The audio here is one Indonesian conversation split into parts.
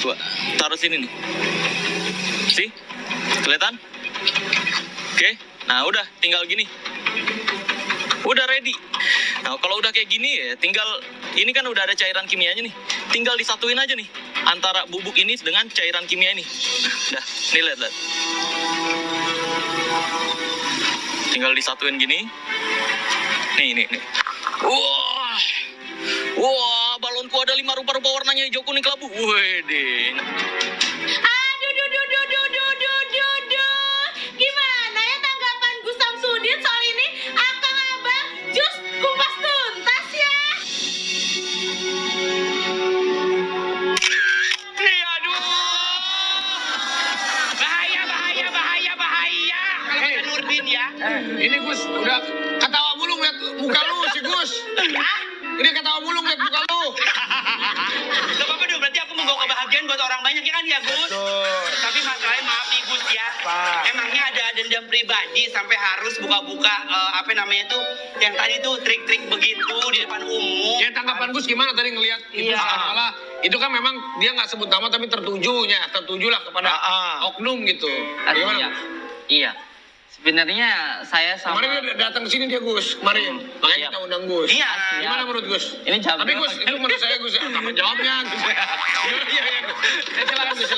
Coba taruh sini nih. Sih? Kelihatan? Oke. Nah, udah tinggal gini. Udah ready. Nah, kalau udah kayak gini ya, tinggal ini kan udah ada cairan kimianya nih. Tinggal disatuin aja nih antara bubuk ini dengan cairan kimia ini. Dah, nih lihat. Tinggal disatuin gini. Nih. Wah. Wah, balonku ada 5 rupa-rupa warnanya hijau, kuning, kelabu. Wede. Gimana ya tanggapan Gus Samsudin soal ini? Akang Abang jus kupas tuntas ya. Aduh. Bahaya. Kalau kata Nurdin ya. Ini Gus udah ketawa mulu ngeliat muka lu si Gus. Ini ketawa mulu ngeliat muka lu. Gak apa-apa dong, berarti aku membawa kebahagiaan buat orang banyak ya kan ya Gus? Betul. Tapi masalahnya maaf nih Gus ya. Emangnya ada dendam pribadi sampai harus buka-buka apa namanya tuh yang tadi tuh trik-trik begitu di depan umum? Ya tanggapan Gus gimana tadi ngeliat itu salah. Itu kan memang dia nggak sebut nama tapi tertujulah kepada oknum gitu. Gimana? Iya. Sebenarnya saya sama... Kemarin dia datang ke sini dia Gus, kemarin. Makanya kita undang Gus. Iya. Gimana menurut Gus? Ini jawab Tapi dulu, Gus, Pak. itu menurut saya Gus, apa jawabnya Gus? Iya. Silakan Gus.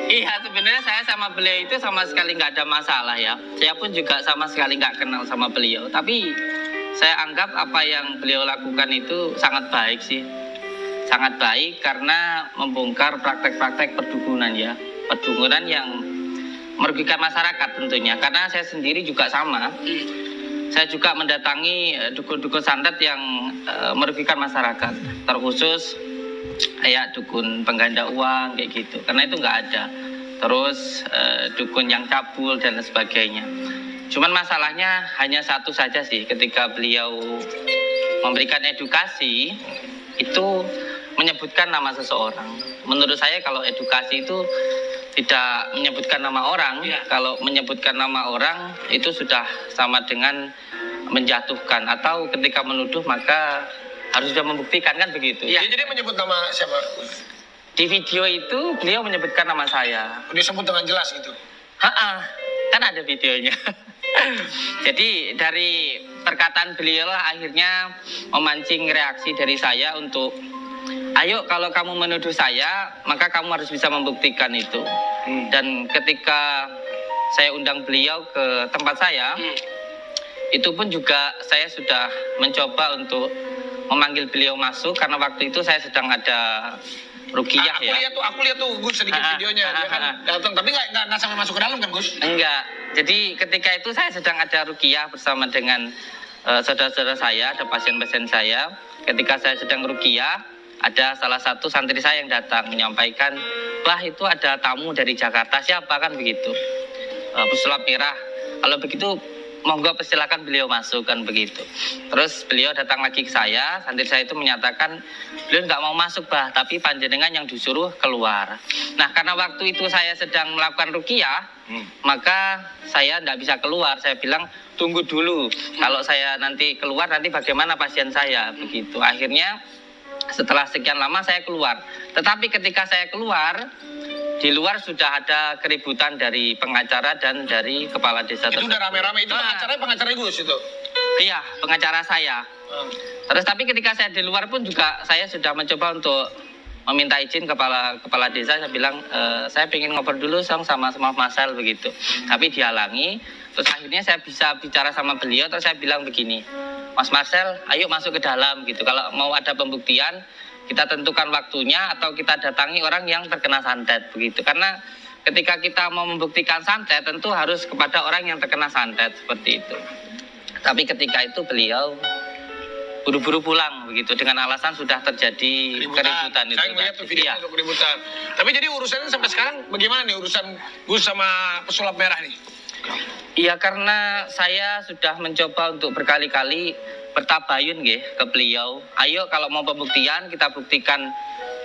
Iya, sebenarnya saya sama beliau itu sama sekali nggak ada masalah ya. Saya pun juga sama sekali nggak kenal sama beliau. Tapi saya anggap apa yang beliau lakukan itu sangat baik sih. Sangat baik karena membongkar praktek-praktek perdukunan ya. Perdukunan yang merugikan masyarakat tentunya. Karena saya sendiri juga sama. Saya juga mendatangi dukun-dukun santet yang merugikan masyarakat. Terkhusus kayak dukun pengganda uang kayak gitu. Karena itu nggak ada. Terus dukun yang cabul dan sebagainya. Cuman masalahnya hanya satu saja sih. Ketika beliau memberikan edukasi, itu menyebutkan nama seseorang. Menurut saya kalau edukasi itu tidak menyebutkan nama orang. Kalau menyebutkan nama orang itu sudah sama dengan menjatuhkan. Atau ketika menuduh maka harus sudah membuktikan kan begitu. Ya, jadi menyebut nama siapa? Di video itu beliau menyebutkan nama saya. Disebut dengan jelas gitu. Kan ada videonya. Jadi dari perkataan beliau lah akhirnya memancing reaksi dari saya untuk ayo kalau kamu menuduh saya maka kamu harus bisa membuktikan itu. Dan ketika saya undang beliau ke tempat saya, itu pun juga saya sudah mencoba untuk memanggil beliau masuk karena waktu itu saya sedang ada ruqyah ya. Aku lihat tuh Gus sedikit videonya. Dia kan datang tapi nggak sampai masuk ke dalam kan Gus? Enggak. Jadi ketika itu saya sedang ada ruqyah bersama dengan saudara-saudara saya, ada pasien-pasien saya. Ketika saya sedang ruqyah, ada salah satu santri saya yang datang menyampaikan, "Wah, itu ada tamu dari Jakarta, siapa?" kan begitu. Pesulap merah. Kalau begitu monggo persilakan beliau masuk kan begitu. Terus beliau datang lagi ke saya, santri saya itu menyatakan beliau nggak mau masuk bah, tapi panjenengan yang disuruh keluar. Nah karena waktu itu saya sedang melakukan ruqyah, maka saya nggak bisa keluar. Saya bilang tunggu dulu, kalau saya nanti keluar nanti bagaimana pasien saya begitu. Akhirnya setelah sekian lama saya keluar. Tetapi ketika saya keluar, di luar sudah ada keributan dari pengacara dan dari kepala desa Itu tersebut. udah rame-rame. Itu pengacara Gus itu? Iya, pengacara saya. Terus tapi ketika saya di luar pun juga saya sudah mencoba untuk meminta izin kepala desa. Saya bilang, saya ingin ngobrol dulu sama Marcel begitu. Tapi dihalangi. Terus akhirnya saya bisa bicara sama beliau. Terus saya bilang begini, Mas Marcel, ayo masuk ke dalam gitu. Kalau mau ada pembuktian, kita tentukan waktunya atau kita datangi orang yang terkena santet begitu. Karena ketika kita mau membuktikan santet tentu harus kepada orang yang terkena santet seperti itu. Tapi ketika itu beliau buru-buru pulang begitu dengan alasan sudah terjadi keributan itu. Saya melihat tuh video untuk keributan. Tapi jadi urusannya sampai sekarang bagaimana nih urusan Gus sama pesulap merah nih? Iya, karena saya sudah mencoba untuk berkali-kali bertabayun ke beliau. Ayo kalau mau pembuktian kita buktikan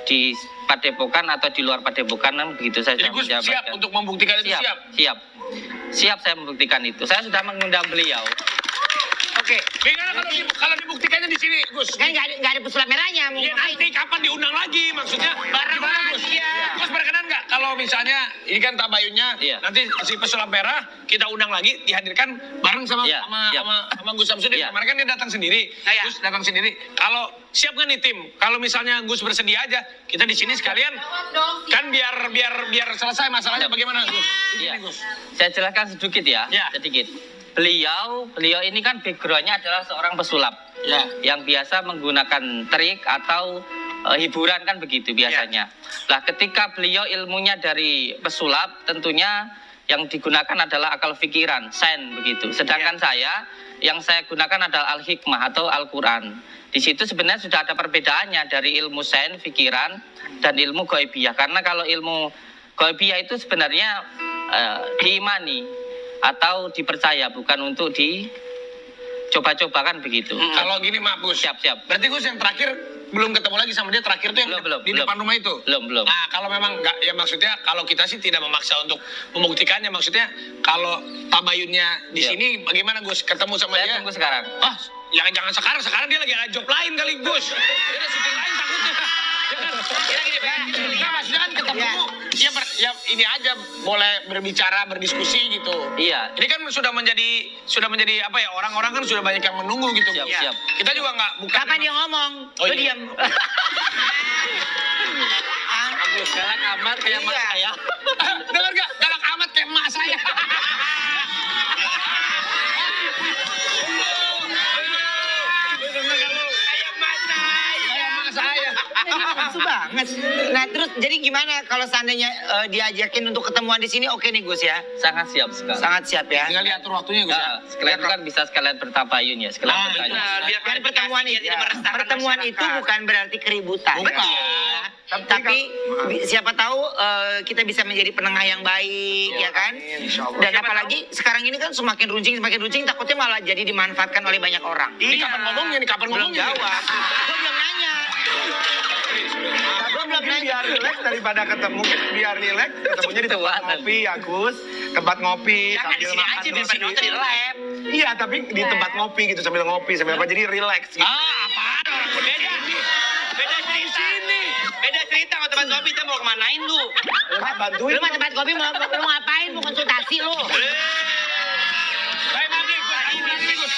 di Padepokan atau di luar Padepokan kan begitu saya. Jadi Gus siap untuk membuktikan itu siap? Siap saya membuktikan itu. Saya sudah mengundang beliau. Oke. Gimana kalau dibuktikannya di sini, Gus? Kan nggak ada pesulap merahnya. Mau Ya ngapain? nanti kapan diundang lagi? Maksudnya gimana, Gus? Gus berkenan nggak kalau misalnya ini kan tabayunnya Iya. nanti si pesulap merah kita undang lagi dihadirkan bareng sama Iya, iya. sama Gus Samsudin. Iya. Kemarin kan dia datang sendiri. Iya. Gus datang sendiri. Kalau siap nggak nih tim? Kalau misalnya Gus bersedia aja, kita di sini sekalian Jawab dong. kan biar selesai masalahnya bagaimana, Gus? Iya. Ini, Gus. Saya jelaskan sedikit ya, Ya. sedikit. Beliau ini kan backgroundnya adalah seorang pesulap Ya. yang biasa menggunakan trik atau hiburan kan begitu biasanya. Lah ketika beliau ilmunya dari pesulap, tentunya yang digunakan adalah akal pikiran, sen begitu. Sedangkan saya yang saya gunakan adalah al-hikmah atau Al-Quran. Di situ sebenarnya sudah ada perbedaannya dari ilmu sen, pikiran, dan ilmu ghaibiyah. Karena kalau ilmu ghaibiyah itu sebenarnya diimani atau dipercaya, bukan untuk dicoba-coba kan begitu. Kalau gini, Mak Gus. Siap. Berarti Gus yang terakhir belum ketemu lagi sama dia, terakhir tuh yang Belum, di depan rumah itu? Belum. Nah, kalau memang nggak, ya maksudnya kalau kita sih tidak memaksa untuk membuktikannya, maksudnya kalau tabayunnya di Iya. sini bagaimana Gus? Ketemu sama Saya dia? tunggu sekarang. Ah, jangan sekarang dia lagi ada job lain kali Gus. Dia ada syuting lain takutnya. Nah, maksudnya kan ketemu, ya ini aja boleh berbicara, berdiskusi gitu. Iya. Ini kan sudah menjadi apa ya, orang-orang kan sudah banyak yang menunggu gitu. Siap, Gus. siap. Kita juga nggak bukan. Kapan dia ngomong? Oh, Lu iya. diam. Galak amat kayak mas Iya. saya. Dengar gak? Galak amat kayak emak saya. Kayak emak saya. Nafsu banget. Nah terus jadi gimana kalau seandainya diajakin untuk ketemuan di sini, oke nih Gus ya? Sangat siap sekali. Sangat siap ya. Tinggal diatur waktunya Gus ya. Nah, sekalian kan bisa sekalian bertabayun ya, sekalian Ah, bertanya. benar. Biar Dan pertemuan itu, tidak meresahkan pertemuan masyarakat. itu bukan berarti keributan. Bukan. Ya. Tapi siapa tahu kita bisa menjadi penengah yang baik, ya kan? Dan apalagi sekarang ini kan semakin runcing, takutnya malah jadi dimanfaatkan oleh banyak orang. Ini kapan ngomongnya nih? Kapan Belum ngomongnya? jawab. Gue belum nanya. Gue belum Mungkin nanya. biar relax daripada ketemu, biar relax ketemunya di tempat Ketuaan. ngopi ya Gus, tempat ngopi Jangan di sambil sini makan aja di roti. sini di lab. Iya tapi di tempat ngopi gitu sambil ngopi sambil apa jadi relax gitu. Apaan orang Beda. Beda cerita. Beda cerita kalau tempat kopi kita mau kemanain lu? Bantuin. Lu mah tempat kopi mau ngapain? Mau konsultasi lu? Baik, maaf nih, Gus.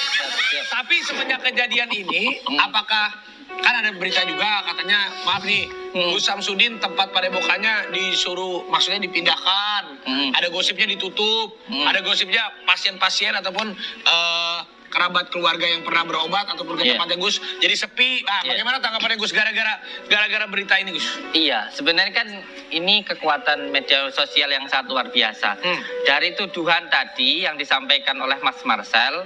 Tapi semenjak kejadian ini, apakah kan ada berita juga katanya, maaf nih, Gus Samsudin tempat padepokannya disuruh, maksudnya dipindahkan, ada gosipnya ditutup, ada gosipnya pasien-pasien ataupun kerabat keluarga yang pernah berobat ataupun ke Iya. tempatnya Gus jadi sepi. Nah, Iya. bagaimana tanggapannya Gus gara-gara berita ini Gus? Iya, sebenarnya kan ini kekuatan media sosial yang sangat luar biasa. Dari tuduhan tadi yang disampaikan oleh Mas Marcel,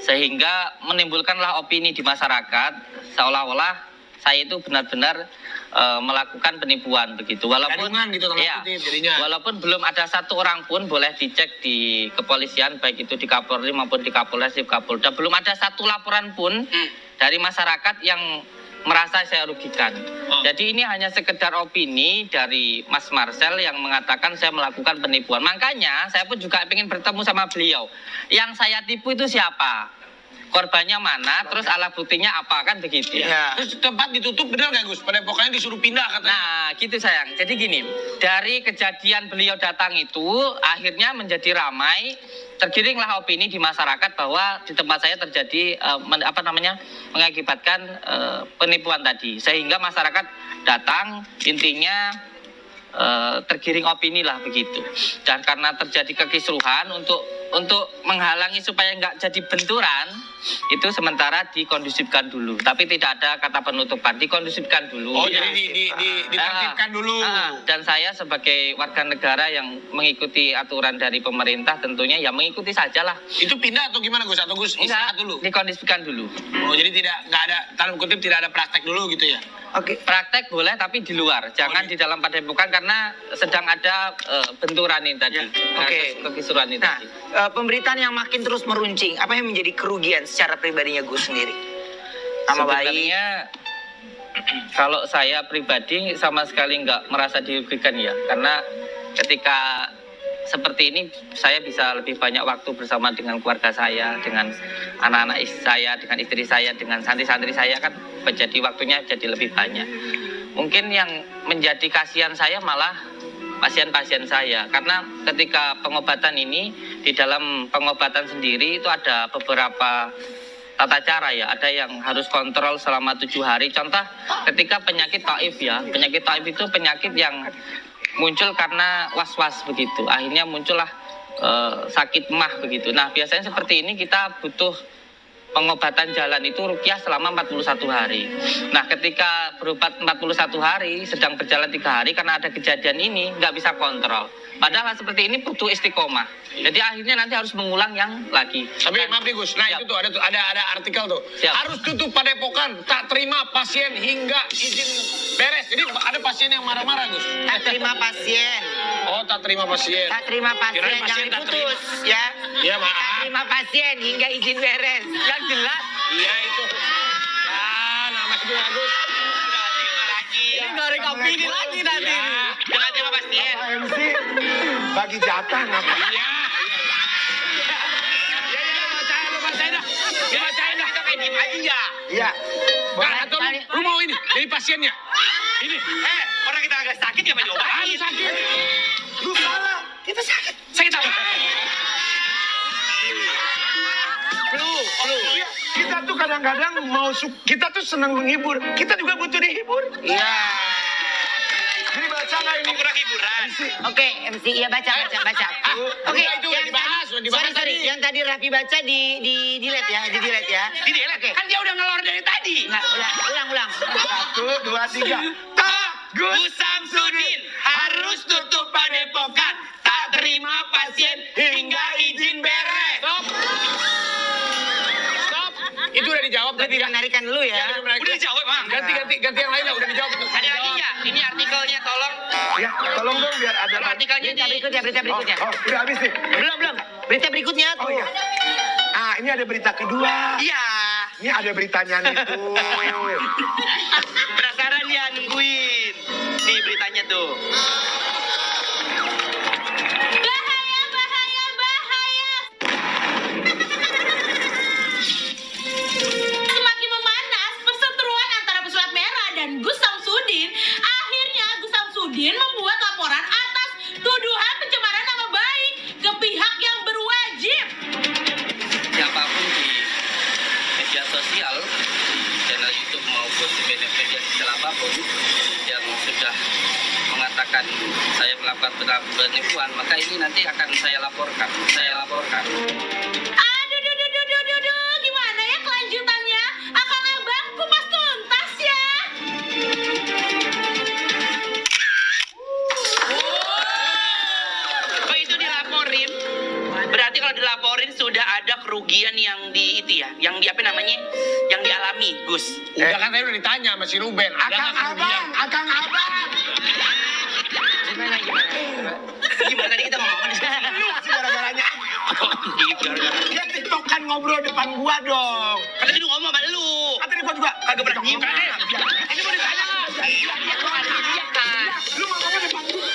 sehingga menimbulkanlah opini di masyarakat seolah-olah saya itu benar-benar melakukan penipuan begitu. Walaupun Gadungan gitu tanda iya, kutip jadinya. walaupun belum ada satu orang pun boleh dicek di kepolisian baik itu di Kapolri maupun di Kapolres, di Kapolda, belum ada satu laporan pun dari masyarakat yang merasa saya rugikan. Jadi ini hanya sekedar opini dari Mas Marcel yang mengatakan saya melakukan penipuan. Makanya saya pun juga ingin bertemu sama beliau. Yang saya tipu itu siapa? Korbannya mana? Terus alat buktinya apa? Kan begitu ya. Iya. Terus tempat ditutup benar nggak Gus? Padepokannya disuruh pindah katanya. Nah, gitu sayang. Jadi gini, dari kejadian beliau datang itu akhirnya menjadi ramai, tergiringlah opini di masyarakat bahwa di tempat saya terjadi mengakibatkan penipuan tadi. Sehingga masyarakat datang, intinya tergiring opini lah begitu. Dan karena terjadi kekisruhan untuk menghalangi supaya nggak jadi benturan, itu sementara dikondusifkan dulu. Tapi tidak ada kata penutupan, dikondusifkan dulu. Oh, jadi ditertibkan dulu. Dan saya sebagai warga negara yang mengikuti aturan dari pemerintah tentunya ya mengikuti sajalah. Itu pindah atau gimana Gus? Atau Gus istirahat dulu? Dikondusifkan dulu. Oh, jadi nggak ada, tanda kutip tidak ada praktek dulu gitu ya? Oke. Praktek boleh tapi di luar, jangan di dalam padepokan karena sedang ada benturan ini tadi. Oke. Kekisruhan ini Nah, tadi. pemberitaan yang makin terus meruncing, apa yang menjadi kerugian secara pribadinya Gus sendiri? Nama baik. Sebenarnya kalau saya pribadi sama sekali nggak merasa dirugikan ya, karena ketika seperti ini saya bisa lebih banyak waktu bersama dengan keluarga saya, dengan anak-anak saya, dengan istri saya, dengan santri-santri saya kan menjadi waktunya jadi lebih banyak. Mungkin yang menjadi kasihan saya malah pasien-pasien saya, karena ketika pengobatan ini, di dalam pengobatan sendiri itu ada beberapa tata cara ya, ada yang harus kontrol selama 7 hari. Contoh ketika penyakit taif ya, penyakit taif itu penyakit yang muncul karena was-was begitu, akhirnya muncullah sakit mah begitu. Nah biasanya seperti ini kita butuh pengobatan jalan itu ruqyah selama 41 hari. Nah ketika berobat 41 hari, sedang berjalan 3 hari, karena ada kejadian ini nggak bisa kontrol. Padahal seperti ini butuh istiqomah. Jadi akhirnya nanti harus mengulang yang lagi. Tapi maaf nih Gus, nah Siap. itu tuh ada artikel tuh. Siap. Harus tutup padepokan, tak terima pasien hingga izin beres. Jadi ada pasien yang marah-marah Gus. Tak terima pasien. Oh, tak terima pasien. Tak terima pasien, Kirain pasien jangan tak diputus ya. Iya, Tak maaf. terima pasien hingga izin beres. Yang jelas. Iya itu. Ya, nama itu bagus. Udah terima lagi. Ini goreng opini lagi nanti. Ya. Jangan terima pasien. Pak MC bagi jatah ngapain? Iya. Iya, lu bacain dah. Ya, Bacain dah. kita kayak diem aja ya. Iya. Nah, atau lu mau ini, jadi pasiennya. Ini. Orang kita agak sakit ya Pak Lu diobatin. sakit. Lu salah. Kita sakit. Sakit apa? Flu. Iya, kita tuh kadang-kadang kita tuh senang menghibur. Kita juga butuh dihibur. Iya. Jadi baca nggak ini? Kurang hiburan. Oke, MC, iya baca. Oke, Udah, itu udah yang dibahas, tadi, udah dibahas sorry, tadi. yang tadi Raffi baca di delete ya, di delete ya. Di delete. Oke. Kan dia udah ngelor dari tadi. Nggak, ulang. 1, 2, 3. Tak Gus Samsudin harus tutup padepokan. Tak terima pasien hingga izin beres. Stop. Itu udah dijawab tadi Lebih ya. menarikan dulu ya. Udah dijawab Bang. Ganti yang lain lah, udah dijawab tuh. Ada lagi nggak? Ini artikelnya tolong. Ya, tolong dong biar ada. Kalau artikelnya Berita di berikutnya. Oh, udah habis nih. Belum. Berita berikutnya Oh tuh. iya. Ah, ini ada berita kedua. Iya. Ini ada beritanya nih tuh. Penasaran ya nungguin. Nih beritanya tuh. Bahaya. Semakin memanas perseteruan antara pesulap merah dan Gus Samsudin. Akhirnya Gus Samsudin membuat laporan atas tuduhan pencemaran nama baik ke pihak yang berwajib. Siapapun di media sosial, di channel YouTube maupun di media sosial apapun yang sudah mengatakan saya melakukan penipuan, maka ini nanti akan saya laporkan. Aduh, gimana ya kelanjutannya? Akang Abang kupas tuntas ya. Kok itu dilaporin? Berarti kalau dilaporin sudah ada kerugian yang di itu ya, yang di apa namanya, yang dialami Gus. Udah kan tadi udah ditanya sama si Ruben. Ada nggak kerugian? Akang Abang. Gimana tadi kita ngomong di sini? Lu sih gara-garanya. Gara-gara. Ya TikTok kan ngobrol depan gua dong. Kan tadi lu ngomong sama lu. Kan tadi gua juga Kagak pernah nyium. Ini mau ditanya lah. Lu ngomongnya depan gua.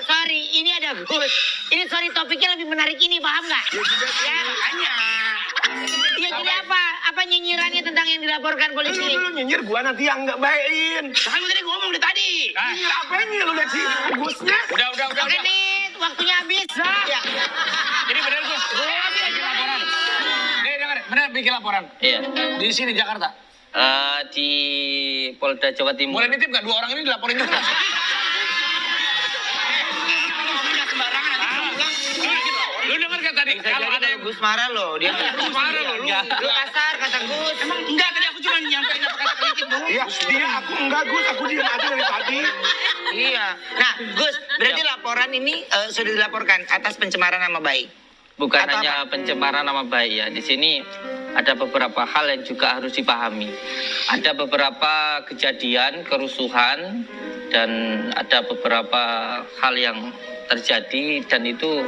Sorry, ini ada Gus. Ini sorry topiknya lebih menarik ini, paham nggak? Ya, Makanya. ya jadi apa? Apa nyinyirannya tentang yang dilaporkan polisi? Lu nyinyir gua nanti yang nggak baikin. Kan gua tadi ngomong dari tadi. Nyinyir apanya lu lihat si Gusnya? Udah. Oke nih, waktunya habis. Ya. Jadi benar Gus, bikin laporan. Nih dengar, benar bikin laporan. Iya. Di sini Jakarta. Di Polda Jawa Timur. Boleh nitip nggak 2 orang ini dilaporin juga? Ngomongnya sembarangan nanti pulang. Lu denger kan tadi? Bisa Kalau jadi ada yang Gus marah loh, dia Gus marah loh, lu. Lu kasar kata Gus. Emang enggak, tadi aku cuma nyampein apa kata kritik doang. Iya, dia aku enggak Gus, aku diam aja dari tadi. Iya. Nah, Gus, berarti laporan ini sudah dilaporkan atas pencemaran nama baik. Bukan Atau hanya pencemaran nama baik ya. Di sini ada beberapa hal yang juga harus dipahami. Ada beberapa kejadian kerusuhan dan ada beberapa hal yang terjadi dan itu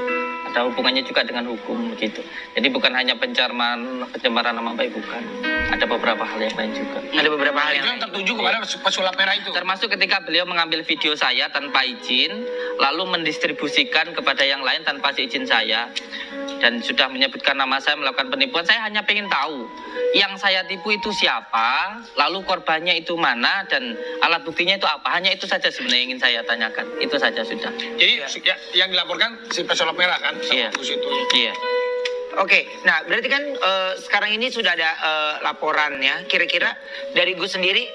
ada hubungannya juga dengan hukum begitu. Jadi bukan hanya pencemaran nama baik, bukan. Ada beberapa hal yang lain juga. Ada beberapa hal Itu yang yang tertuju kepada pesulap merah itu. Termasuk ketika beliau mengambil video saya tanpa izin, lalu mendistribusikan kepada yang lain tanpa izin saya, dan sudah menyebutkan nama saya melakukan penipuan. Saya hanya pengen tahu yang saya tipu itu siapa, lalu korbannya itu mana, dan alat buktinya itu apa. Hanya itu saja sebenarnya ingin saya tanyakan. Itu saja sudah. Jadi yang dilaporkan si pesulap merah kan? Iya. Sama Gus itu. Iya. Oke, nah berarti kan sekarang ini sudah ada laporan ya. Kira-kira dari Gus sendiri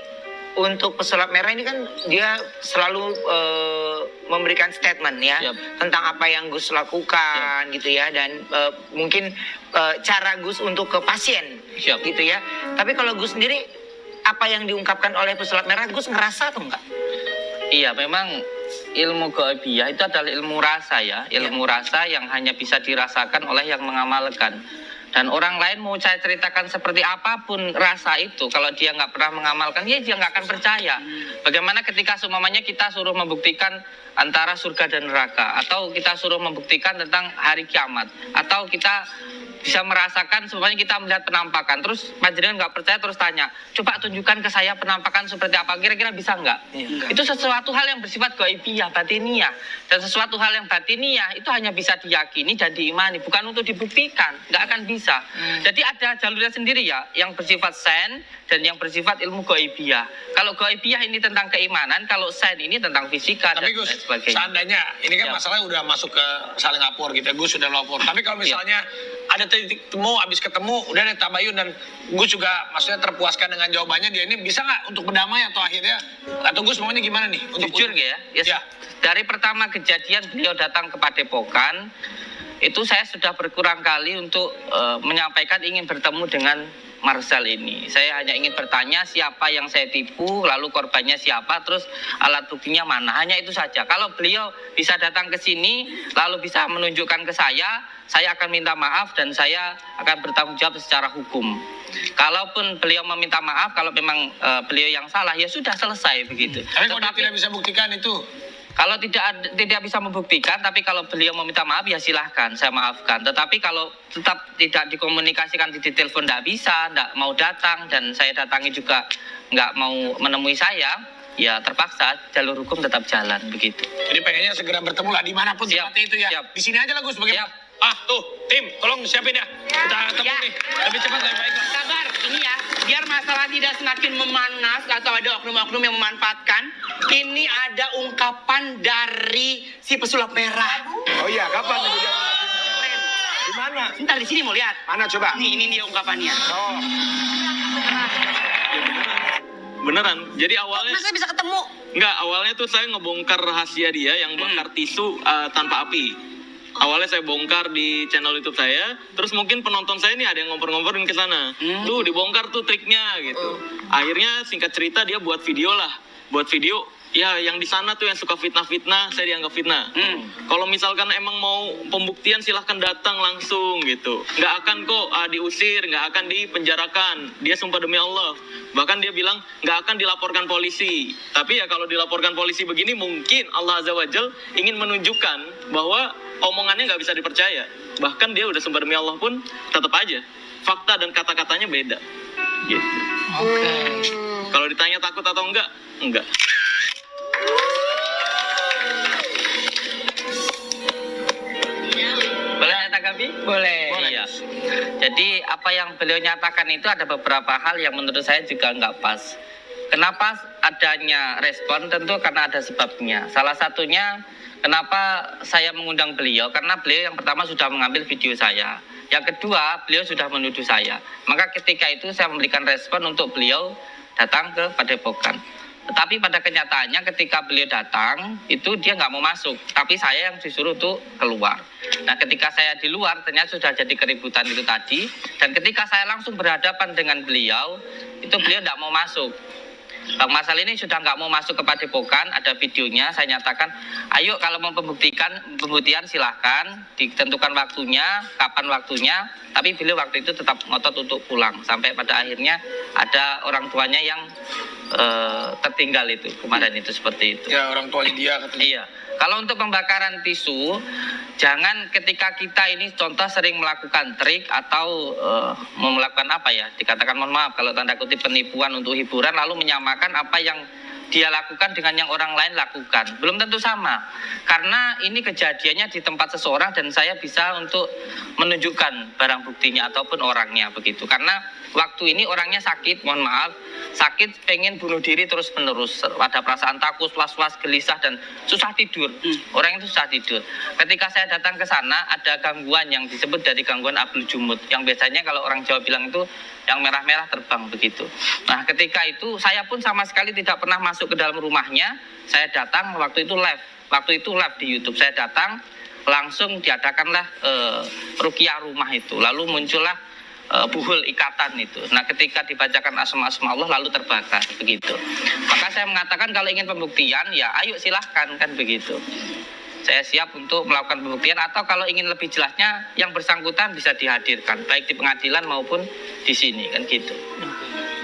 untuk pesulap merah ini kan dia selalu memberikan statement ya Yap. tentang apa yang Gus lakukan gitu ya, dan mungkin cara Gus untuk ke pasien Siap. gitu ya. Tapi kalau Gus sendiri apa yang diungkapkan oleh pesulap merah, Gus ngerasa atau enggak? Iya, memang ilmu gaibiyah itu adalah ilmu rasa ya, ilmu rasa yang hanya bisa dirasakan oleh yang mengamalkan. Dan orang lain mau saya ceritakan seperti apapun rasa itu, kalau dia nggak pernah mengamalkan, ya dia nggak akan percaya. Bagaimana ketika semuanya kita suruh membuktikan antara surga dan neraka, atau kita suruh membuktikan tentang hari kiamat, atau kita bisa merasakan semuanya, kita melihat penampakan, terus panjenengan nggak percaya terus tanya, coba tunjukkan ke saya penampakan seperti apa, kira-kira bisa nggak? Itu sesuatu hal yang bersifat gaibiyah, batiniah, dan sesuatu hal yang batiniah itu hanya bisa diyakini dan diimani, bukan untuk dibuktikan, nggak akan bisa. Jadi ada jalurnya sendiri ya, yang bersifat sen dan yang bersifat ilmu gaibiyah. Kalau gaibiyah ini tentang keimanan, kalau sen ini tentang fisika dan Tapi Gus, lain sebagainya. seandainya ini kan Ya. masalah udah masuk ke saling lapor gitu, Gus sudah lapor. Tapi kalau misalnya ada titik temu, habis ketemu, udah ada tabayun dan Gus juga maksudnya terpuaskan dengan jawabannya, dia ini bisa nggak untuk berdamai atau akhirnya, atau Gus maunya gimana nih? Jujur ya, Ya. dari pertama kejadian beliau datang ke Padepokan, itu saya sudah berulang kali untuk menyampaikan ingin bertemu dengan Marcel ini. Saya hanya ingin bertanya siapa yang saya tipu, lalu korbannya siapa, terus alat buktinya mana. Hanya itu saja. Kalau beliau bisa datang ke sini, lalu bisa menunjukkan ke saya akan minta maaf dan saya akan bertanggung jawab secara hukum. Kalaupun beliau meminta maaf, kalau memang beliau yang salah, ya sudah selesai begitu. Tapi kalau dia tidak bisa buktikan itu, Kalau tidak bisa membuktikan, tapi kalau beliau meminta maaf ya silahkan, saya maafkan. Tetapi kalau tetap tidak dikomunikasikan di telepon, tidak bisa, tidak mau datang, dan saya datangi juga nggak mau menemui saya, ya terpaksa jalur hukum tetap jalan begitu. jadi pengennya segera bertemu lah dimanapun Siap, tempatnya itu ya. siap. Di sini aja lah Gus, bagaimana? Siap. Tuh, tim, tolong siapin ya. Kita ketemu nih, lebih cepat lebih baik. Sabar, ini ya, biar masalah tidak semakin memanas atau ada oknum-oknum yang memanfaatkan. Ini ada ungkapan dari si pesulap merah. Oh iya, kapan itu dia? Di mana? Ntar di sini mau lihat. Mana coba? Nih, ini dia ungkapannya. Oh, Beneran. Jadi awalnya Masa bisa ketemu? enggak, awalnya tuh saya ngebongkar rahasia dia yang bakar tisu tanpa api. Awalnya saya bongkar di channel YouTube saya, terus mungkin penonton saya nih ada yang ngompor-ngomporin ke sana. Tuh dibongkar tuh triknya gitu. Akhirnya singkat cerita dia buat video lah. Buat video, ya yang di sana tuh yang suka fitnah-fitnah, saya dianggap fitnah. Kalau misalkan emang mau pembuktian silahkan datang langsung gitu. Nggak akan kok diusir, nggak akan dipenjarakan. Dia sumpah demi Allah. Bahkan dia bilang nggak akan dilaporkan polisi. Tapi ya kalau dilaporkan polisi begini, mungkin Allah Azza wa Jal ingin menunjukkan bahwa omongannya nggak bisa dipercaya. Bahkan dia udah sumpah demi Allah pun tetap aja fakta dan kata-katanya beda. Gitu. Kalau ditanya takut atau enggak? Enggak. Boleh saya tanggapi? Boleh. Iya. Jadi apa yang beliau nyatakan itu ada beberapa hal yang menurut saya juga nggak pas. Kenapa adanya respon? Tentu karena ada sebabnya. Salah satunya kenapa saya mengundang beliau, karena beliau yang pertama sudah mengambil video saya. Yang kedua, beliau sudah menuduh saya. Maka ketika itu saya memberikan respon untuk beliau datang ke Padepokan. Tetapi pada kenyataannya ketika beliau datang, itu dia nggak mau masuk. Tapi saya yang disuruh untuk keluar. Nah ketika saya di luar, ternyata sudah jadi keributan itu tadi. Dan ketika saya langsung berhadapan dengan beliau, itu beliau nggak mau masuk. Bang Marcel ini sudah nggak mau masuk ke Padepokan, ada videonya, saya nyatakan, ayo kalau mau pembuktian silahkan, ditentukan waktunya, kapan waktunya, tapi beliau waktu itu tetap ngotot untuk pulang, sampai pada akhirnya ada orang tuanya yang tertinggal itu, kemarin itu seperti itu. Ya orang tuanya dia katanya. Iya, kalau untuk pembakaran tisu, jangan ketika kita ini contoh sering melakukan trik atau mau melakukan apa ya, dikatakan mohon maaf kalau tanda kutip penipuan untuk hiburan, lalu menyamakan apa yang dia lakukan dengan yang orang lain lakukan. Belum tentu sama. Karena ini kejadiannya di tempat seseorang dan saya bisa untuk menunjukkan barang buktinya ataupun orangnya begitu. Karena waktu ini orangnya sakit, mohon maaf, sakit pengen bunuh diri terus menerus. Ada perasaan takut, was-was, gelisah dan susah tidur. Orang itu susah tidur. Ketika saya datang ke sana ada gangguan yang disebut dari gangguan abdul jumud. Yang biasanya kalau orang Jawa bilang itu yang merah-merah terbang begitu. Nah ketika itu saya pun sama sekali tidak pernah masuk ke dalam rumahnya. Saya datang waktu itu live di YouTube. Saya datang langsung diadakanlah ruqyah rumah itu. Lalu muncullah buhul ikatan itu. Nah ketika dibacakan asma-asma Allah lalu terbakar begitu. Maka saya mengatakan kalau ingin pembuktian ya ayo silahkan kan begitu. Saya siap untuk melakukan pembuktian atau kalau ingin lebih jelasnya yang bersangkutan bisa dihadirkan baik di pengadilan maupun di sini kan gitu.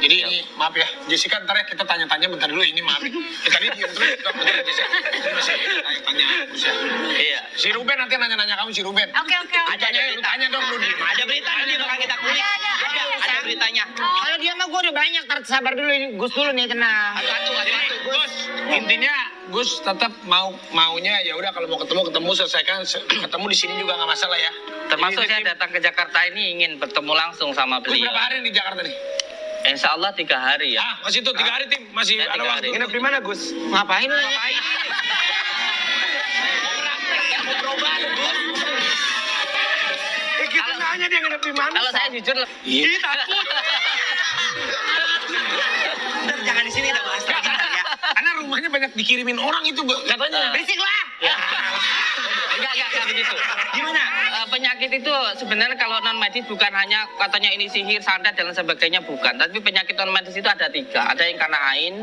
Jadi ini maaf ya, Jessica ntar ya kita tanya-tanya bentar dulu ini maaf. Tadi diam terus kita bentar Jessica. Ini masih tanya Gus ya. Iya. Si Ruben nanti nanya-nanya kamu si Ruben. Oke. Lu tanya dong lu. Ada berita nanti bakal kita kulik. Ada beritanya. Kalau dia mah gue udah banyak, sabar dulu ini Gus dulu nih tenang. Jadi Gus, intinya Gus tetap maunya ya udah kalau mau ketemu selesaikan ketemu di sini juga nggak masalah ya. Termasuk Jadi, saya datang ke Jakarta ini ingin bertemu langsung sama Gus beliau. berapa hari di Jakarta nih? Insya Allah 3 hari ya. Masih tuh 3 hari tim, masih Ya, ada 3 waktu. hari. Nginep di mana, Gus? Ngapain lu? Kita nanya dia nginep di mana. Kalau saya jujur Ih, takut. Bentar, jangan di sini kita bahas lagi bentar ya. Karena rumahnya banyak dikirimin orang itu katanya. Berisik lah. enggak begitu. Gimana? Penyakit itu sebenarnya kalau non medis bukan hanya katanya ini sihir, santet dan sebagainya bukan. Tapi penyakit non medis itu ada 3. Ada yang karena ain,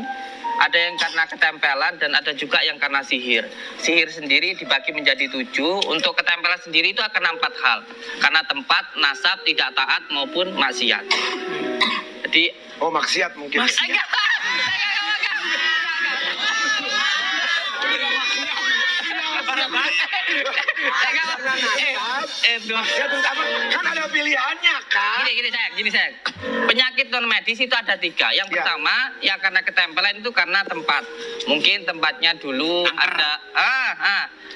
ada yang karena ketempelan dan ada juga yang karena sihir. Sihir sendiri dibagi menjadi 7. Untuk ketempelan sendiri itu akan 4 hal. Karena tempat, nasab, tidak taat maupun maksiat. Jadi Oh, maksiat mungkin. Maksiat untuk apa? Kan ada pilihannya, kan? Gini sayang. Penyakit non medis itu ada 3. Yang Ya. pertama, ya karena ketempelan itu karena tempat. Mungkin tempatnya dulu ada,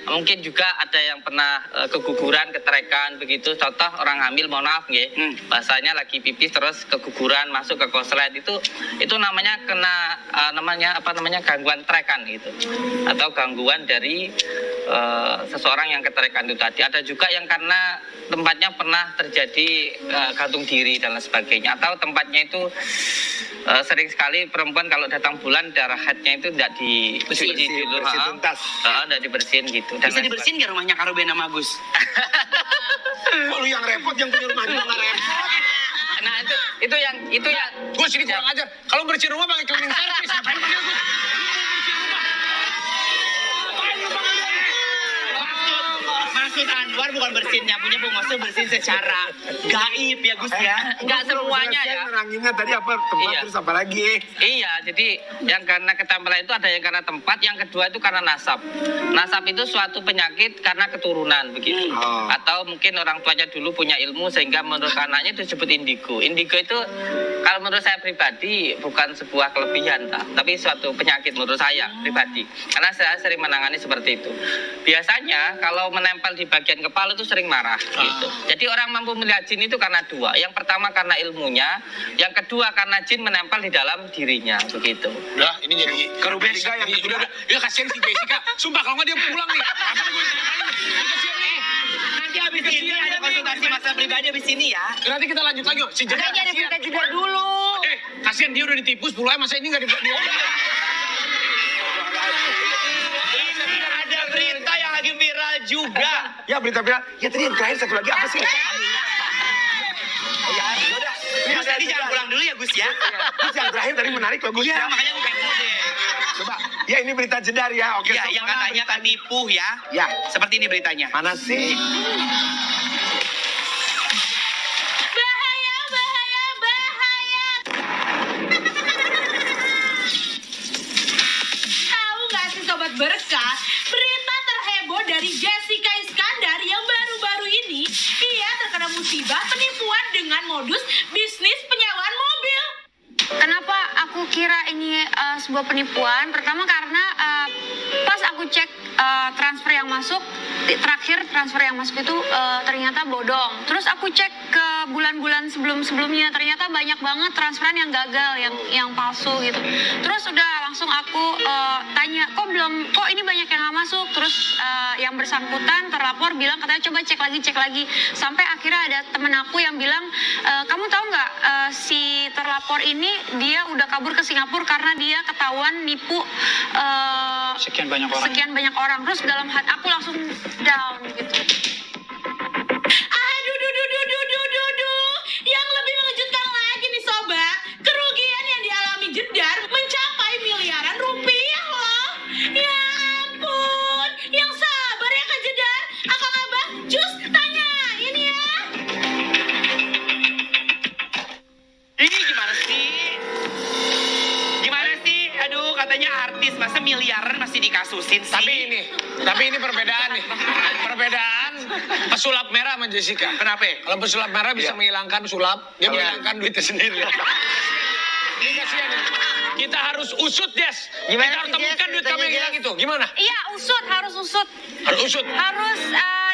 mungkin juga ada yang pernah keguguran, keterekan begitu. Contoh orang hamil, mohon maaf nggih, bahasanya lagi pipis terus keguguran masuk ke konslet itu namanya kena gangguan terekan gitu, atau gangguan dari seseorang yang keterekan itu tadi. Ada juga yang karena tempatnya pernah terjadi gantung diri dan lain sebagainya, atau tempatnya itu sering sekali perempuan kalau datang bulan darah haidnya itu tidak dicuci dulu, bersih tuntas. tidak dibersihin gitu. Dan Bisa lain dibersihin nggak rumahnya Kak Ruben sama Gus? Kok lu yang repot, yang punya rumah juga nggak repot? sebagainya. Nah itu yang Gus ini kurang ajar. Kalau bersih rumah pakai cleaning service, ngapain pakai Gus? Maksud Anwar bukan bersihinnya punya Bu, maksud bersihin secara gaib ya Gus ya. nggak semuanya ya. Neranginnya tadi apa? Tempat Iya. terus apa lagi? Iya, jadi yang karena ketempelan itu ada yang karena tempat, yang kedua itu karena nasab. Nasab itu suatu penyakit karena keturunan begitu. Oh. Atau mungkin orang tuanya dulu punya ilmu sehingga menurut anaknya itu disebut indigo. Indigo itu kalau menurut saya pribadi bukan sebuah kelebihan, tapi suatu penyakit menurut saya pribadi. Karena saya sering menangani seperti itu. Biasanya kalau menempel di bagian kepala itu sering marah gitu. Jadi orang mampu melihat jin itu karena 2. Yang pertama karena ilmunya, yang kedua karena jin menempel di dalam dirinya begitu. Udah, ini jadi Ke Ruben Jessica yang kedua. udah kasihan si Jessica. Sumpah kalau nggak dia pulang nih. Apa gue ceritain? Kasihan nih. Nanti habis ini ada konsultasi masalah pribadi habis ini ya. Nanti kita lanjut lagi. Si Jessica Makanya ada kasihan. berita juga dulu. Kasihan dia udah ditipu 10 masa ini nggak di. Ada berita yang lagi viral juga. Ya berita viral. Ya tadi yang terakhir satu lagi apa sih? Oh ya, yaudah. Ini Gus ada tadi jangan pulang dulu ya Gus ya. Terus yang terakhir tadi menarik loh Gus. Iya, Ya. makanya gue kepo deh. Coba. Ya ini berita jedar ya. Oke. Ya, so, yang mana katanya beritanya? ketipu ya. Ya. Seperti ini beritanya. Mana sih? Bahaya. Tahu nggak sih Sobat Berkah, berita terheboh dari Jessica Iskandar modus bisnis penyewaan mobil. Kenapa aku kira ini sebuah penipuan? Pertama karena pas aku cek transfer yang masuk, terakhir transfer yang masuk itu ternyata bodong. Terus aku cek ke bulan-bulan sebelum-sebelumnya, ternyata banyak banget transferan yang gagal, yang palsu gitu. Terus udah langsung aku tanya, kok ini banyak yang nggak masuk? Terus yang bersangkutan terlapor bilang katanya coba cek lagi. Sampai akhirnya ada temen aku yang bilang, kamu tahu nggak si terlapor ini dia udah kabur ke Singapura karena dia ketahuan nipu Sekian banyak orang. Terus dalam hati aku langsung down gitu. Yang lebih mengejutkan lagi nih sobat, kerugian yang dialami Jedar mencapai miliaran rupiah loh. Ya ampun, yang sabar ya Kak Jedar. Akang Abah, cus tanyain ya. Ini gimana sih? Aduh, katanya artis, masa miliaran masih dikasusin sih? Tapi ini perbedaan nih. Perbedaan pesulap merah sama Jessica. Kenapa? Kalau pesulap merah bisa menghilangkan sulap, dia menghilangkan duitnya sendiri. Ini kasihan nih. Kita harus usut, Jess. Gimana Kita harus sih, Jess? temukan duit Ceritanya, kamu yang hilang Jess? itu. Gimana? Iya, harus usut. Harus usut. Harus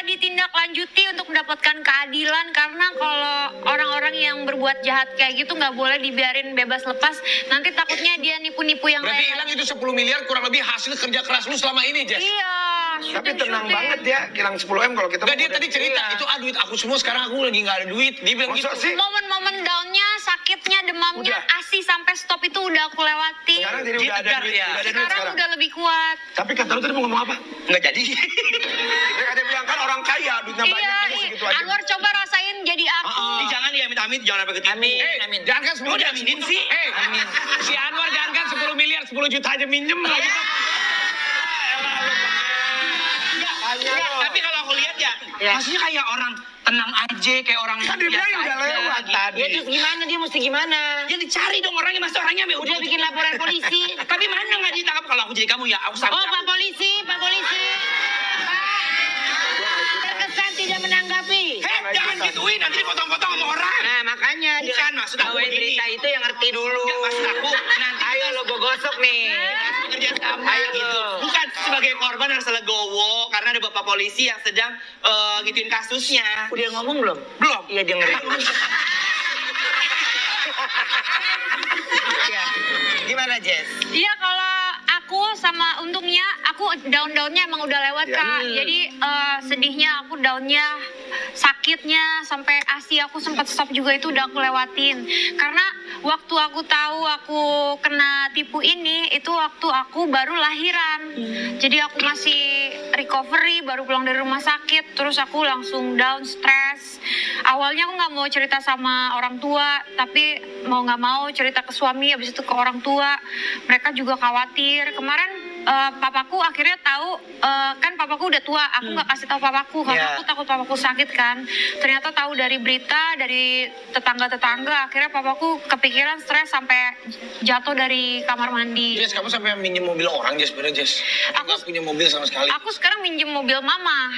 ditindaklanjuti untuk mendapatkan keadilan, karena kalau orang-orang yang berbuat jahat kayak gitu nggak boleh dibiarin bebas lepas. Nanti takutnya dia nipu-nipu yang Berarti lain. hilang itu 10 miliar kurang lebih hasil kerja keras lu selama ini, Jess. Iya. Tapi tenang syuting-syuting. banget ya, hilang 10M kalau kita Enggak, dia mau tadi cerita, Iya. itu duit aku semua, sekarang aku lagi nggak ada duit. Dia bilang Masa gitu. sih? Momen-momen downnya, sakitnya, demamnya, Udah. ASI sampai stop itu udah aku lewati. Sekarang jadi udah ada Tegar duit, ya. udah ada duit Sekarang sekarang. udah lebih kuat. Tapi kata lu tadi mau ngomong apa? Nggak jadi. Dia katanya bilang kan orang kaya, duitnya banyak, Iya, kamu segitu aja. Anwar coba rasain jadi aku. Jangan ya, amit-amit, jangan sampai ketipu. Amin. Jangan kan 10 Mau diaminin sih? Si Anwar jangan kan 10 miliar, 10 juta aja minjem. Enggak, tapi kalau aku lihat ya, maksudnya kayak orang tenang aja, kayak orang Kan dia bilang udah lewat tadi. Ya terus gimana, dia mesti gimana? Ya dicari dong orangnya, masa orangnya Udah bikin laporan polisi. Tapi mana nggak ditangkap? Kalau aku jadi kamu ya, aku sampai. Oh, Pak Polisi. Pak, terkesan tidak menanggapi. Jangan gituin, nanti dipotong-potong sama orang. Nah, makanya Bukan, maksud aku bawain begini. berita itu yang ngerti dulu. Enggak, maksud aku nanti Ayo lo gue gosok nih. kerja sama Ayo. gitu. Bukan sebagai korban harus legowo karena ada bapak polisi yang sedang gituin kasusnya. Udah ngomong belum? Belum. Iya, dia ngeri. Iya. Gimana, Jess? Iya, kalau aku sama untungnya aku down-downnya emang udah lewat, Kak. Jadi sedihnya aku downnya, sakitnya sampai ASI aku sempat stop juga itu udah aku lewatin. Karena waktu aku tahu aku kena tipu ini itu waktu aku baru lahiran. Jadi aku masih recovery, baru pulang dari rumah sakit, terus aku langsung down, stres. Awalnya aku nggak mau cerita sama orang tua, tapi mau nggak mau cerita ke suami, habis itu ke orang tua. Mereka juga khawatir. Kemarin papaku akhirnya tahu, kan papaku udah tua, aku nggak kasih tahu papaku karena aku takut papaku sakit kan. Ternyata tahu dari berita, dari tetangga-tetangga, akhirnya papaku kepikiran, stres sampai jatuh dari kamar mandi. Jess, kamu sampai minjem mobil orang, Jess, bener, Jess. Aku nggak punya mobil sama sekali. Aku sekarang minjem mobil mama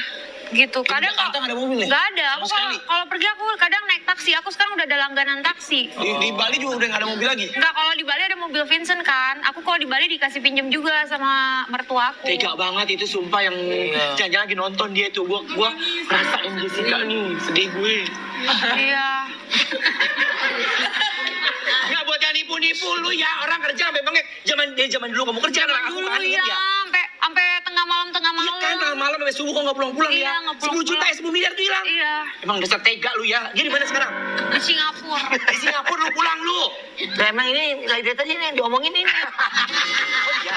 gitu. Kadang Jakarta nggak ada mobil nih? Nggak ada. Aku Sama sekali? kalau pergi aku kadang naik taksi. Aku sekarang udah ada langganan taksi. Di Bali juga udah nggak ada mobil lagi. Enggak, kalau di Bali ada mobil Vincent kan. Aku kalau di Bali dikasih pinjem juga sama mertua aku. Tega banget itu, sumpah, yang jangan-jangan lagi nonton dia tuh. Gua rasain Jessica nih, sedih gue. Iya. Nggak buat yang nipu-nipu lu ya, orang kerja sampai bengek. Zaman dulu kamu kerja, Zaman aku dulu kan ya, ya. sampai tengah malam. Iya kan, malam sampai subuh kok nggak pulang-pulang Iya, ya. nggak 10 juta ya, 10 miliar tuh hilang. Iya. Emang dasar tega lu ya. Dia di mana sekarang? Di Singapura. Di Singapura lu pulang lu. Nah, emang ini dari tadi nih diomongin ini. Oh iya.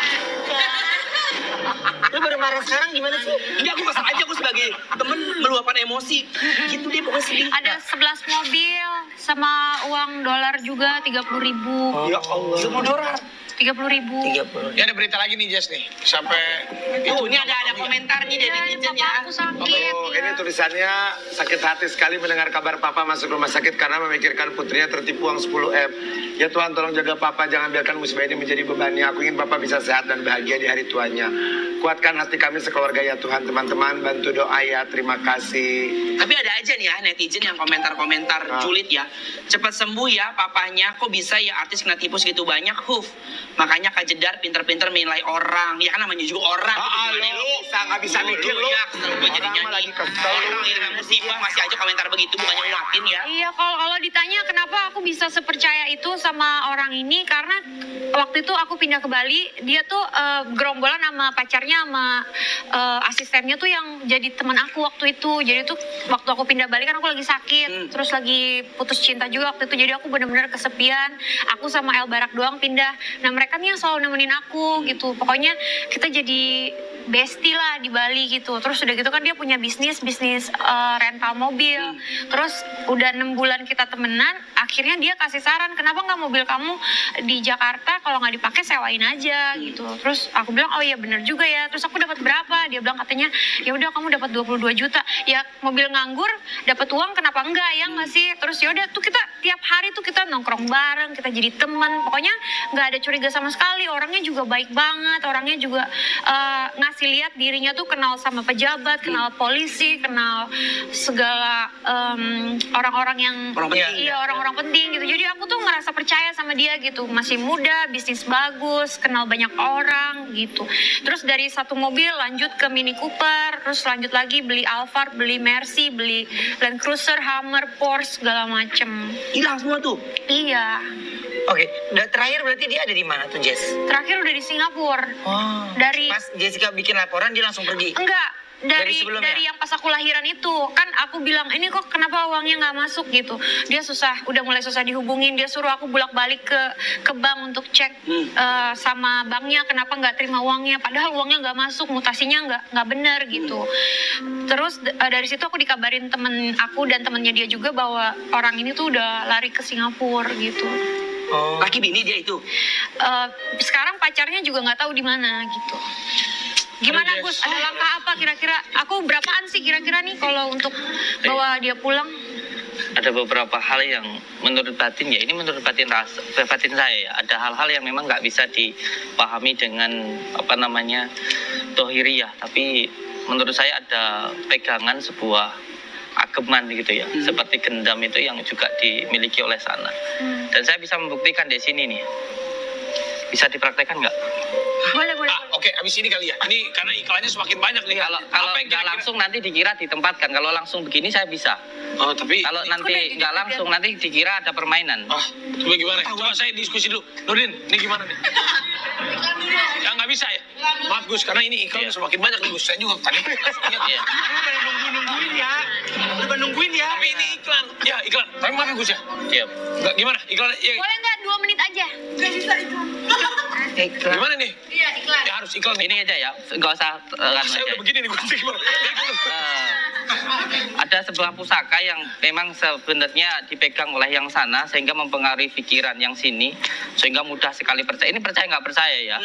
Lu baru marah sekarang gimana sih? Iya, aku kesal aja, aku sebagai temen meluapkan emosi. Gitu deh pokoknya sedih. Ada 11 mobil sama uang dolar juga 30.000. Ya Allah. Semua dolar. 30.000. 30. Ya ada berita lagi nih, Jess nih. Sampai Tuh, ini ada komentar nih dari Iya, netizen papa ya. aku sakit. Oh, ini ya. tulisannya sakit hati sekali mendengar kabar papa masuk rumah sakit karena memikirkan putrinya tertipu uang 10M. Ya Tuhan tolong jaga papa, jangan biarkan musibah ini menjadi bebannya. Aku ingin papa bisa sehat dan bahagia di hari tuanya. Kuatkan hati kami sekeluarga ya Tuhan. Teman-teman bantu doa ya, terima kasih. Tapi ada aja nih ya netizen yang komentar-komentar julid ya. Cepat sembuh ya papanya, kok bisa ya artis kena tipu segitu banyak, Makanya Kak Jedar pinter-pinter menilai orang. Ya kan namanya juga orang. Nggak bisa mikir lu. Ya, kesel gue jadinya nih. Orang yang kena musibah masih aja komentar begitu, bukannya nguatin ya. Iya, kalau ditanya kenapa aku bisa sepercaya itu sama orang ini, karena waktu itu aku pindah ke Bali, dia tuh gerombolan sama pacarnya sama asistennya tuh yang jadi teman aku waktu itu. Jadi tuh waktu aku pindah Bali kan aku lagi sakit, terus lagi putus cinta juga waktu itu. Jadi aku benar-benar kesepian. Aku sama El Barak doang pindah. Nah mereka nih yang selalu nemenin aku gitu. Pokoknya kita jadi bestie lah di Bali gitu. Terus udah gitu kan dia punya bisnis rental mobil. Terus udah 6 bulan kita temenan, akhirnya dia kasih saran, kenapa nggak mobil kamu di Jakarta kalau nggak dipakai sewain aja gitu. Terus aku bilang oh iya bener juga ya. Terus aku dapat berapa? Dia bilang katanya ya udah kamu dapat 22 juta. Ya mobil nganggur dapat uang kenapa enggak ya nggak sih? Terus ya udah tuh kita tiap hari tuh kita nongkrong bareng, kita jadi teman. Pokoknya nggak ada curiga sama sekali. Orangnya juga baik banget. Orangnya juga ngasih lihat dirinya tuh kenal sama pejabat, kenal polisi, kenal segala orang-orang yang orang-orang penting gitu. Jadi aku tuh ngerasa percaya sama dia gitu. Masih muda, bisnis bagus, kenal banyak orang gitu. Terus dari satu mobil lanjut ke Mini Cooper, terus lanjut lagi beli Alphard, beli Mercy, beli Land Cruiser, Hummer, Porsche segala macem. Hilang semua tuh. Iya. Oke, dan terakhir berarti dia ada di mana tuh Jess? Terakhir udah di Singapura. Oh. Dari Pas Jessica bikin laporan dia langsung pergi. enggak dari sebelumnya? yang pas aku lahiran itu kan aku bilang ini kok kenapa uangnya nggak masuk gitu. Dia udah mulai susah dihubungin. Dia suruh aku bolak-balik ke bank untuk cek sama banknya kenapa nggak terima uangnya. Padahal uangnya nggak masuk, mutasinya nggak benar gitu. Terus dari situ aku dikabarin temen aku dan temennya dia juga bahwa orang ini tuh udah lari ke Singapura gitu. Oh. Laki bini dia itu. Sekarang pacarnya juga nggak tahu di mana gitu. Gimana Gus? Ada langkah apa kira-kira? Aku berapaan sih kira-kira nih kalau untuk bawa dia pulang? Ada beberapa hal yang menurut batin ya, ini menurut batin saya ya, ada hal-hal yang memang nggak bisa dipahami dengan dohiriyah, tapi menurut saya ada pegangan sebuah ageman gitu ya, seperti gendam itu yang juga dimiliki oleh sana. Dan saya bisa membuktikan di sini nih. Bisa dipraktekkan nggak? Boleh. Oke, abis ini kali ya. Ini karena iklannya semakin banyak nih. Kalau nggak langsung nanti dikira ditempatkan. Kalau langsung begini saya bisa. Oh, tapi kalau nanti nggak langsung nanti dikira ada permainan. Coba gimana? Coba saya diskusi dulu. Nurdin, ini gimana nih? Ya nggak bisa ya. Maaf Gus, karena ini iklan semakin banyak nih Gus. Saya juga tadi langsung ingat ya. Udah nungguin ya. Tapi ini iklan. Ya iklan. Tapi maaf ya Gus ya. Iya. Nggak gimana? Iklan. Ya. Boleh nggak 2 menit aja? Nggak bisa itu. Iklan. Gimana nih? Iya iklan. Ya harus iklan. Ini aja ya, nggak usah. Saya udah begini nih Gus. Gimana? Ada sebuah pusaka yang memang sebenarnya dipegang oleh yang sana sehingga mempengaruhi pikiran yang sini sehingga mudah sekali percaya. Ini percaya nggak percaya ya?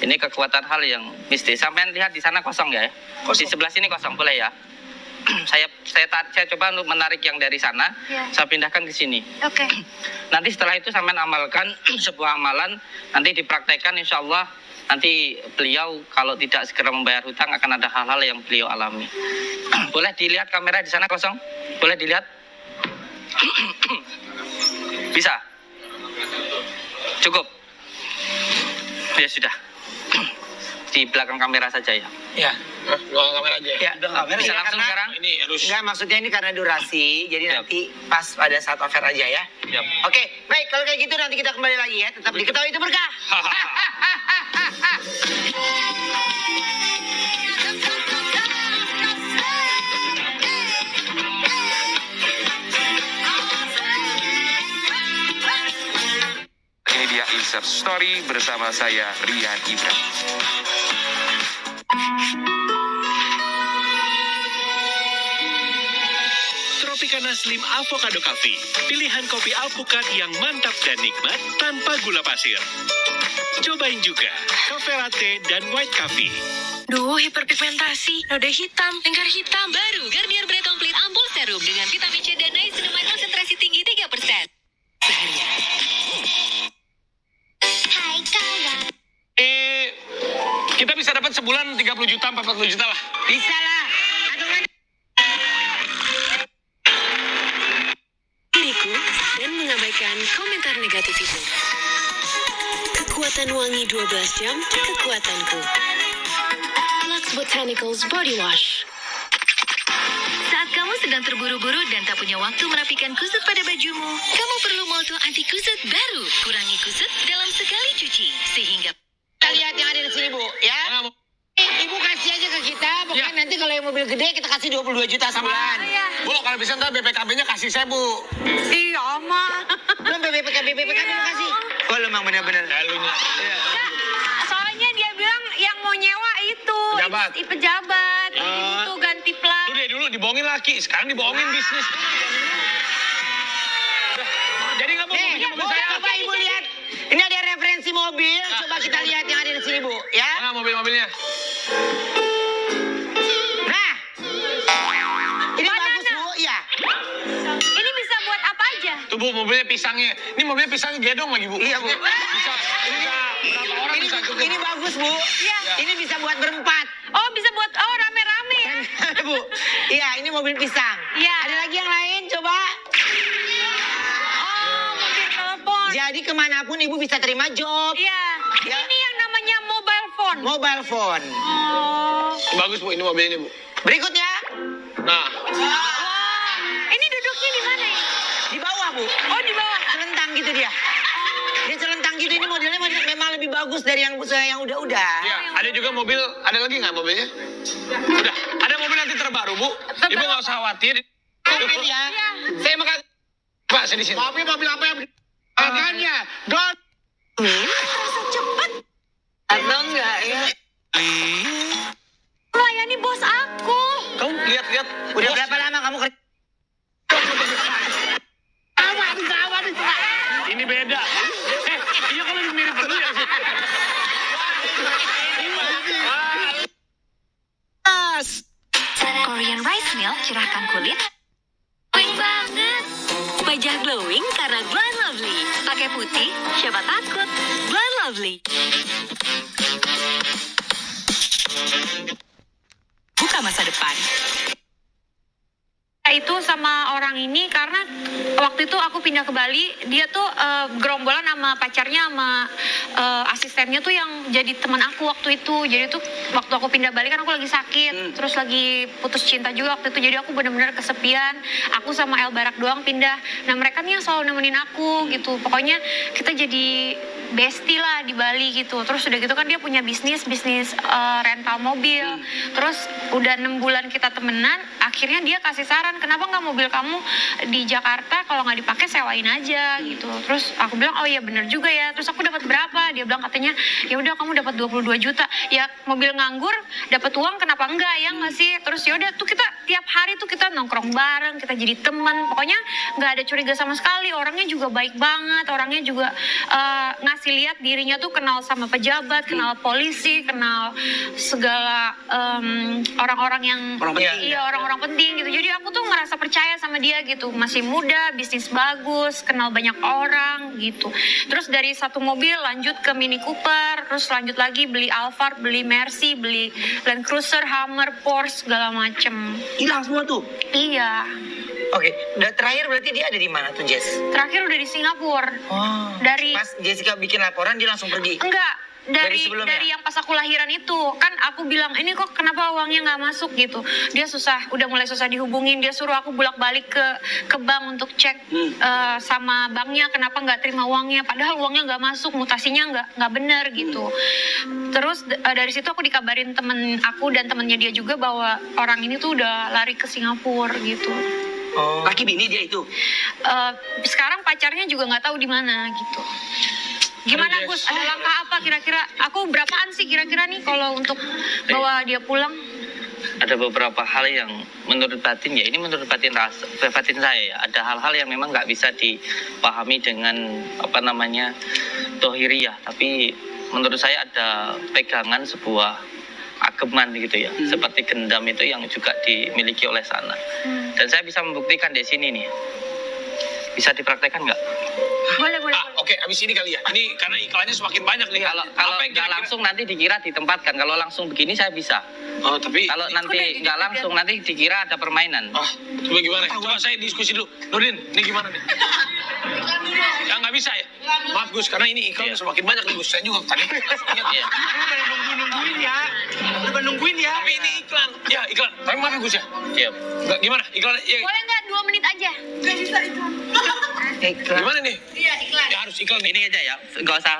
Ini kekuatan hal yang mistis. Sampai lihat di sana kosong ya? Di sebelah sini kosong boleh ya? Saya coba untuk menarik yang dari sana, saya pindahkan ke sini. Oke. Nanti setelah itu sampai amalkan sebuah amalan, nanti dipraktekkan insya Allah. Nanti beliau kalau tidak segera membayar hutang akan ada hal-hal yang beliau alami. Boleh dilihat kamera di sana kosong? Boleh dilihat? Bisa? Cukup? Ya sudah. Di belakang kamera saja ya? Ya. Belakang kamera aja. Ya, Bisa langsung sekarang? Ini harus. Enggak, maksudnya ini karena durasi, jadi nanti pas pada saat offer aja ya. Yap. Oke, baik kalau kayak gitu nanti kita kembali lagi ya. Tetap diketahui itu berkah. Ini dia Insert Story bersama saya Rian Ibra. Tropicana Slim Avocado Coffee. Pilihan kopi alpukat yang mantap dan nikmat tanpa gula pasir. Cobain juga cafe latte dan white coffee. Duh, hiperpigmentasi, noda hitam, lingkar hitam. Baru Garnier Breto 40 juta lah. Bisa lah. Diriku dan mengabaikan komentar negatif itu. Kekuatan wangi 12 jam, kekuatanku. Lux Botanicals Body Wash. Saat kamu sedang terburu-buru dan tak punya waktu merapikan kusut pada bajumu, kamu perlu Molto anti kusut baru. Kurangi kusut dalam sekali cuci, sehingga... Kita lihat yang ada di sini, Bu, ya. Ibu kasih aja ke kita, pokoknya nanti kalau yang mobil gede kita kasih 22 juta sebulan. Bu, kalau bisa ntar BPKB-nya kasih saya, Bu. Iya, Mak. Belum BPKB belum kasih. Oh, lu emang bener-bener. Lalunya. Soalnya dia bilang yang mau nyewa itu Pejabat. pejabat. Itu ganti plat. Itu dia dulu dibohongin laki, sekarang dibohongin bisnis. Jadi nggak mau punya mobil saya? Coba Ibu lihat. Ini ada referensi mobil. Coba kita lihat yang ada di sini, Bu, ya. Mana mobil-mobilnya? Nah. Ini bagus, Bu, ya. Ini bisa buat apa aja? Tuh, Bu, mobilnya pisangnya. Ini mobilnya pisangnya gedong lagi, Bu. Iya, Bu. Bisa berapa orang bisa cukup? Ini bagus, Bu. Iya. Ini bisa buat berempat. Oh, bisa buat rame-rame ya. Bu. Iya, ini mobil pisang. Iya. Ada lagi yang lain, coba. Oh, mobil telepon. Jadi kemanapun Ibu bisa terima job. Iya. Ya. Ini yang namanya mobile phone. Mobile phone. Oh. Bagus, Bu. Ini mobil ini, Bu. Berikutnya. Nah. Wah. Ini duduknya di mana ya? Di bawah, Bu. Oh, di bawah. Celentang gitu dia. Dia celentang gitu, ini modelnya memang lebih bagus dari yang udah-udah. Iya, ada juga mobil, ada lagi nggak mobilnya? Udah, ada mobil nanti terbaru, Bu. Ibu nggak usah khawatir. Mobil ya. Saya makan. Pak, saya di sini. Mobil apa yang makanya? Don. Cepet. Atau enggak ya? Melayani bos aku. Kamu lihat-lihat. Udah berapa lama kamu kerja? Ini beda. Iya kalau lebih mirip betul ya. Korean rice milk cerahkan kulit. Glowing banget. Wajah glowing karena Glow and Lovely. Pakai putih, siapa takut? Glow and Lovely. Buka masa depan. Itu sama orang ini karena waktu itu aku pindah ke Bali, dia tuh gerombolan sama pacarnya sama asistennya tuh yang jadi teman aku waktu itu. Jadi tuh waktu aku pindah Bali kan aku lagi sakit, terus lagi putus cinta juga waktu itu. Jadi aku benar-benar kesepian. Aku sama El Barak doang pindah. Nah mereka nih yang selalu nemenin aku gitu. Pokoknya kita jadi bestie lah di Bali gitu. Terus udah gitu kan dia punya bisnis rental mobil. Terus udah 6 bulan kita temenan, akhirnya dia kasih saran, kenapa nggak mobil kamu di Jakarta kalau nggak dipakai sewain aja gitu. Terus aku bilang oh iya bener juga ya. Terus aku dapat berapa? Dia bilang katanya ya udah kamu dapat 22 juta. Ya mobil nganggur dapat uang kenapa enggak ya nggak sih? Terus ya udah tuh kita tiap hari tuh kita nongkrong bareng, kita jadi teman. Pokoknya nggak ada curiga sama sekali. Orangnya juga baik banget. Orangnya juga ngasih lihat dirinya tuh kenal sama pejabat, kenal polisi, kenal segala orang-orang yang orang-orang penting gitu. Jadi aku tuh ngerasa percaya sama dia gitu. Masih muda, bisnis bagus, kenal banyak orang gitu. Terus dari satu mobil lanjut ke Mini Cooper, terus lanjut lagi beli Alphard, beli Mercy, beli Land Cruiser, Hummer, Porsche segala macem. Hilang semua tuh? Iya. Oke, udah terakhir berarti dia ada di mana tuh, Jess? Terakhir udah di Singapura. Oh. Dari Pas Jessica bikin laporan dia langsung pergi? enggak, dari sebelumnya? yang pas aku lahiran itu kan aku bilang ini kok kenapa uangnya nggak masuk gitu. Dia udah mulai susah dihubungin. Dia suruh aku bolak-balik ke bank untuk cek sama banknya kenapa nggak terima uangnya. Padahal uangnya nggak masuk, mutasinya nggak benar gitu. Terus dari situ aku dikabarin temen aku dan temennya dia juga bahwa orang ini tuh udah lari ke Singapura gitu. Oh. Laki bini dia itu? Sekarang pacarnya juga nggak tahu di mana gitu. Gimana Gus? Ada langkah apa kira-kira? Aku berapaan sih kira-kira nih kalau untuk bawa dia pulang? Ada beberapa hal yang menurut batin ya, ini menurut batin saya ya, ada hal-hal yang memang nggak bisa dipahami dengan dohiriyah, tapi menurut saya ada pegangan sebuah ageman gitu ya, seperti gendam itu yang juga dimiliki oleh sana. Dan saya bisa membuktikan di sini nih. Bisa dipraktekkan nggak? Boleh. Oke. Oke, abis ini kali ya. Ini karena iklannya semakin banyak nih. Kalau Apa yang nggak kira-kira- langsung nanti dikira ditempatkan. Kalau langsung begini saya bisa. Oh, tapi Kalau nanti nggak langsung nanti dikira ada permainan. coba gimana? Coba saya diskusi dulu. Nurdin, ini gimana nih? Ya nggak bisa ya? Maaf Gus, karena ini iklan semakin banyak nih Gus. Saya juga tadi langsung ingat ya. Nungguin ya. Udah nungguin ya. Tapi ini iklan. Ya iklan. Tapi maaf ya Gus ya. Siap. Nggak, gimana? Iklan ya. Boleh nggak 2 menit aja? Nggak bisa itu. Gimana nih? Iya, iklan. Ya harus iklan nih. Ini aja ya, nggak usah.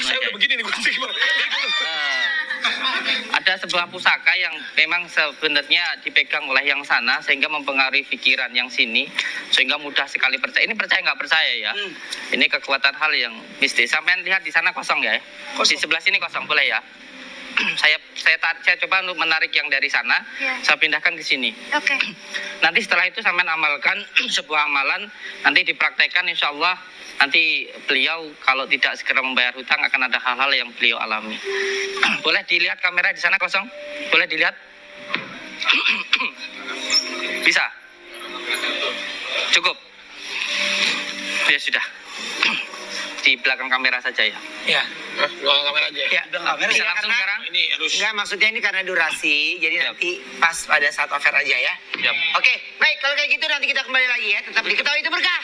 Saya udah begini nih Gus. Gimana? Ada sebuah pusaka yang memang sebenarnya dipegang oleh yang sana sehingga mempengaruhi pikiran yang sini sehingga mudah sekali percaya. Ini percaya nggak percaya ya? Ini kekuatan hal yang mistis. Sampai lihat di sana kosong ya? Di sebelah sini kosong boleh ya? saya coba untuk menarik yang dari sana, saya pindahkan ke sini. Oke. Nanti setelah itu sampean amalkan sebuah amalan, nanti dipraktekkan insya Allah. Nanti beliau kalau tidak segera membayar hutang akan ada hal-hal yang beliau alami. Boleh dilihat kamera di sana kosong? Boleh dilihat? Bisa? Cukup? Ya sudah. Di belakang kamera saja ya. Ya. Belakang kamera aja. Ya, kamera Bisa ya, langsung karena sekarang? Ini harus. Enggak, maksudnya ini karena durasi, jadi nanti pas pada saat offer aja ya. Siap. Oke, baik kalau kayak gitu nanti kita kembali lagi ya. Tetap diketahui itu berkah.